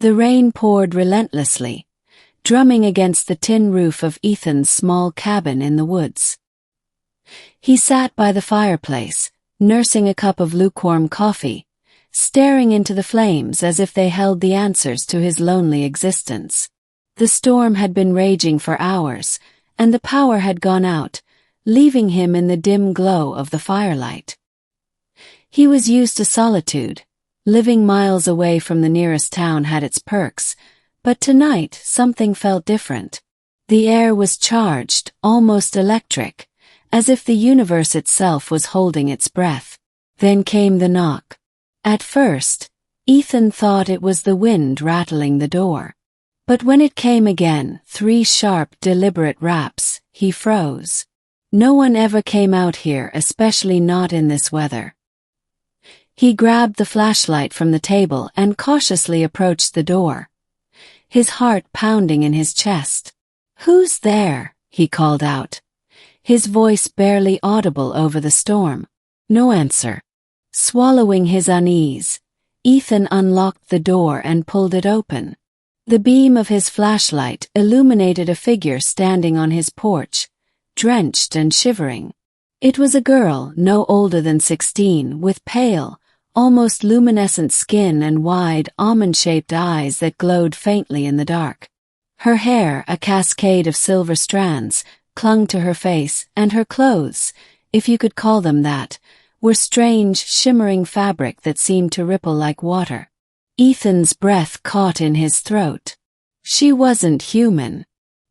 The rain poured relentlessly, drumming against the tin roof of Ethan's small cabin in the woods. He sat by the fireplace, nursing a cup of lukewarm coffee, staring into the flames as if they held the answers to his lonely existence. The storm had been raging for hours, and the power had gone out, leaving him in the dim glow of the firelight. He was used to solitude. Living miles away from the nearest town had its perks, but tonight something felt different. The air was charged, almost electric, as if the universe itself was holding its breath. Then came the knock. At first, Ethan thought it was the wind rattling the door. But when it came again, 3 sharp, deliberate raps, he froze. No one ever came out here, especially not in this weather. He grabbed the flashlight from the table and cautiously approached the door, his heart pounding in his chest. "Who's there?" he called out, his voice barely audible over the storm. No answer. Swallowing his unease, Ethan unlocked the door and pulled it open. The beam of his flashlight illuminated a figure standing on his porch, drenched and shivering. It was a girl no older than 16, with pale, almost luminescent skin and wide, almond-shaped eyes that glowed faintly in the dark. Her hair, a cascade of silver strands, clung to her face, and her clothes, if you could call them that, were strange, shimmering fabric that seemed to ripple like water. Ethan's breath caught in his throat. She wasn't human.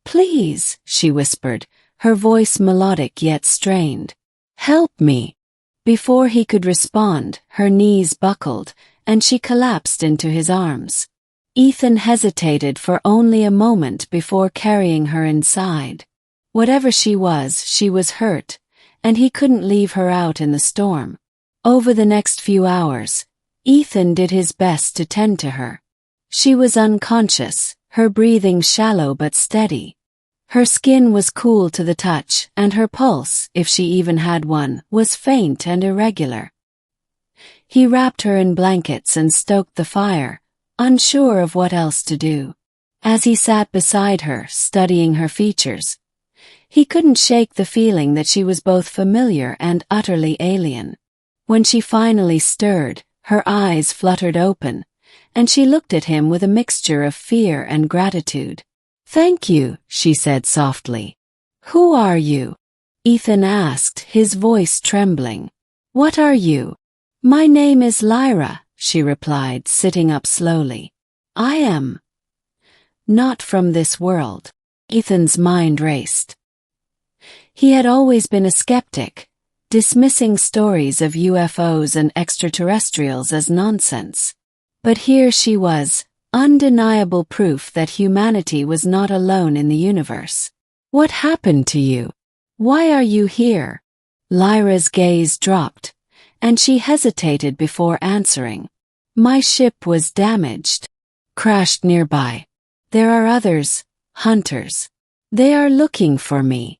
"Please," she whispered, her voice melodic yet strained. "Help me." Before he could respond, her knees buckled, and she collapsed into his arms. Ethan hesitated for only a moment before carrying her inside. Whatever she was hurt, and he couldn't leave her out in the storm. Over the next few hours, Ethan did his best to tend to her. She was unconscious, her breathing shallow but steady. Her skin was cool to the touch, and her pulse, if she even had one, was faint and irregular. He wrapped her in blankets and stoked the fire, unsure of what else to do. As he sat beside her, studying her features, he couldn't shake the feeling that she was both familiar and utterly alien. When she finally stirred, her eyes fluttered open, and she looked at him with a mixture of fear and gratitude. "Thank you," she said softly. "Who are you?" Ethan asked, his voice trembling. "What are you?" "My name is Lyra," she replied, sitting up slowly. "I am not from this world." Ethan's mind raced. He had always been a skeptic, dismissing stories of UFOs and extraterrestrials as nonsense. But here she was, undeniable proof that humanity was not alone in the universe. "What happened to you? Why are you here?" Lyra's gaze dropped, and she hesitated before answering. "My ship was damaged. Crashed nearby. There are others, hunters. They are looking for me."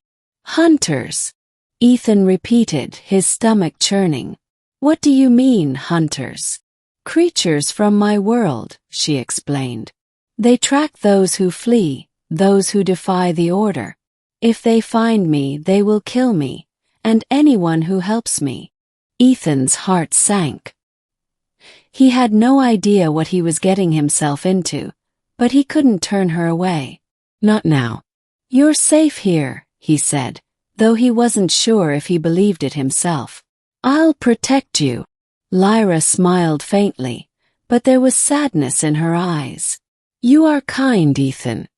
"Hunters?" Ethan repeated, his stomach churning. "What do you mean, hunters?" "Creatures from my world," she explained. "They track those who flee, those who defy the order. If they find me, they will kill me, and anyone who helps me." Ethan's heart sank. He had no idea what he was getting himself into, but he couldn't turn her away. "Not now. You're safe here," he said, though he wasn't sure if he believed it himself. "I'll protect you." Lyra smiled faintly, but there was sadness in her eyes. "You are kind, Ethan.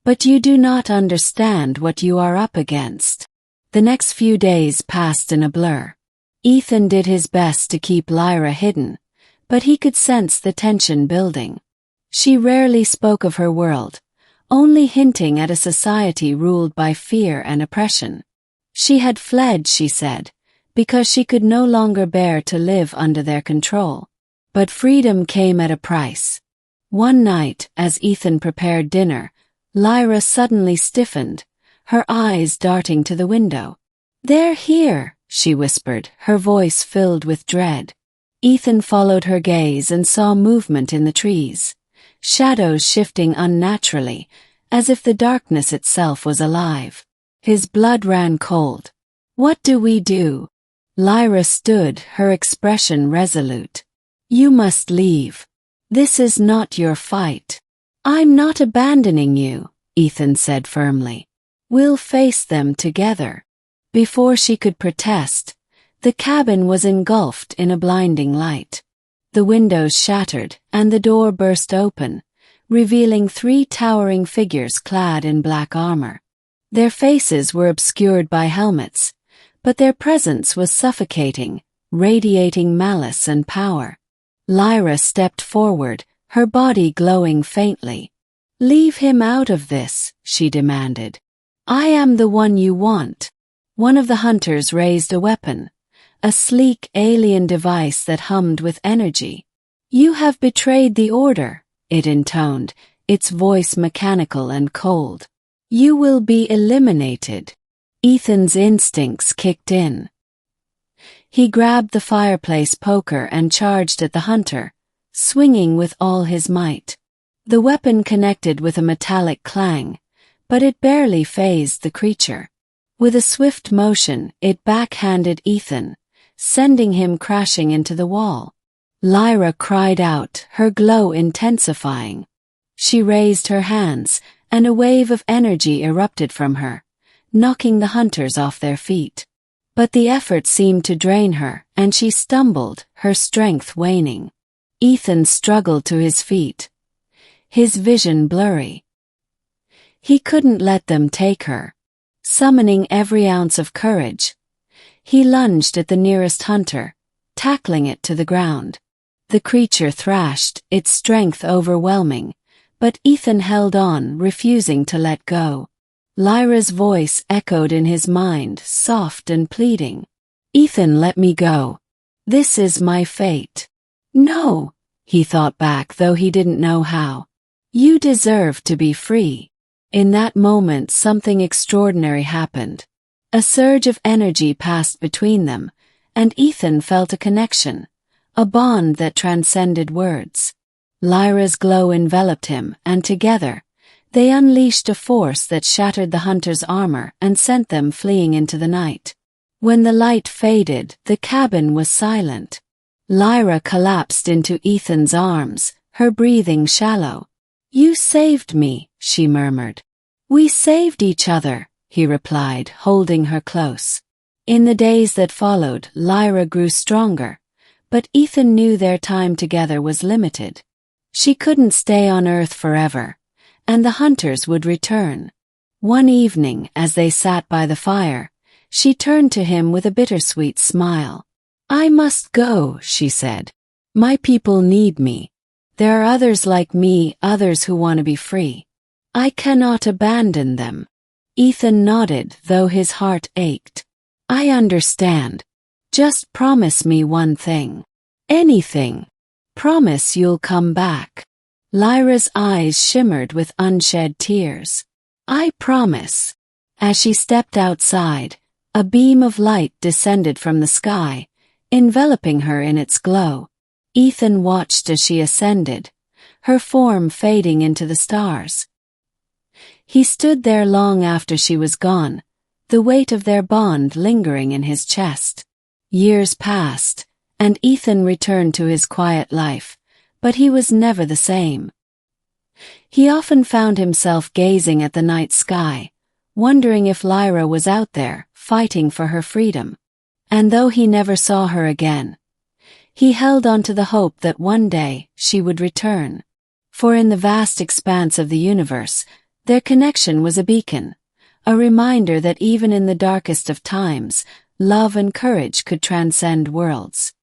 But you do not understand what you are up against." The next few days passed in a blur. Ethan did his best to keep Lyra hidden, but he could sense the tension building. She rarely spoke of her world, only hinting at a society ruled by fear and oppression. She had fled, she said, because she could no longer bear to live under their control. But freedom came at a price. One night, as Ethan prepared dinner, Lyra suddenly stiffened, her eyes darting to the window. "They're here," she whispered, her voice filled with dread. Ethan followed her gaze and saw movement in the trees, shadows shifting unnaturally, as if the darkness itself was alive. His blood ran cold. "What do we do?" Lyra stood, her expression resolute. "You must leave. This is not your fight." "I'm not abandoning you," Ethan said firmly. "We'll face them together." Before she could protest, the cabin was engulfed in a blinding light. The windows shattered and the door burst open, revealing 3 towering figures clad in black armor. Their faces were obscured by helmets, but their presence was suffocating, radiating malice and power. Lyra stepped forward, her body glowing faintly. "Leave him out of this," she demanded. "I am the one you want." One of the hunters raised a weapon, a sleek alien device that hummed with energy. "You have betrayed the order," it intoned, its voice mechanical and cold. "You will be eliminated." Ethan's instincts kicked in. He grabbed the fireplace poker and charged at the hunter, swinging with all his might. The weapon connected with a metallic clang, but it barely fazed the creature. With a swift motion, it backhanded Ethan, sending him crashing into the wall. Lyra cried out, her glow intensifying. She raised her hands, and a wave of energy erupted from her, knocking the hunters off their feet. But the effort seemed to drain her, and she stumbled, her strength waning. Ethan struggled to his feet, his vision blurry. He couldn't let them take her. Summoning every ounce of courage, he lunged at the nearest hunter, tackling it to the ground. The creature thrashed, its strength overwhelming, but Ethan held on, refusing to let go. Lyra's voice echoed in his mind, soft and pleading. "Ethan, let me go. This is my fate." "No," he thought back, though he didn't know how. "You deserve to be free." In that moment, something extraordinary happened. A surge of energy passed between them, and Ethan felt a connection, a bond that transcended words. Lyra's glow enveloped him, and together, they unleashed a force that shattered the hunter's armor and sent them fleeing into the night. When the light faded, the cabin was silent. Lyra collapsed into Ethan's arms, her breathing shallow. "You saved me," she murmured. "We saved each other," he replied, holding her close. In the days that followed, Lyra grew stronger, but Ethan knew their time together was limited. She couldn't stay on Earth forever, and the hunters would return. One evening, as they sat by the fire, she turned to him with a bittersweet smile. "I must go," she said. "My people need me. There are others like me, others who want to be free. I cannot abandon them." Ethan nodded, though his heart ached. "I understand. Just promise me one thing." "Anything. Promise you'll come back." Lyra's eyes shimmered with unshed tears. "I promise." As she stepped outside, a beam of light descended from the sky, enveloping her in its glow. Ethan watched as she ascended, her form fading into the stars. He stood there long after she was gone, the weight of their bond lingering in his chest. Years passed, and Ethan returned to his quiet life, but he was never the same. He often found himself gazing at the night sky, wondering if Lyra was out there, fighting for her freedom. And though he never saw her again, he held on to the hope that one day she would return. For in the vast expanse of the universe, their connection was a beacon, a reminder that even in the darkest of times, love and courage could transcend worlds.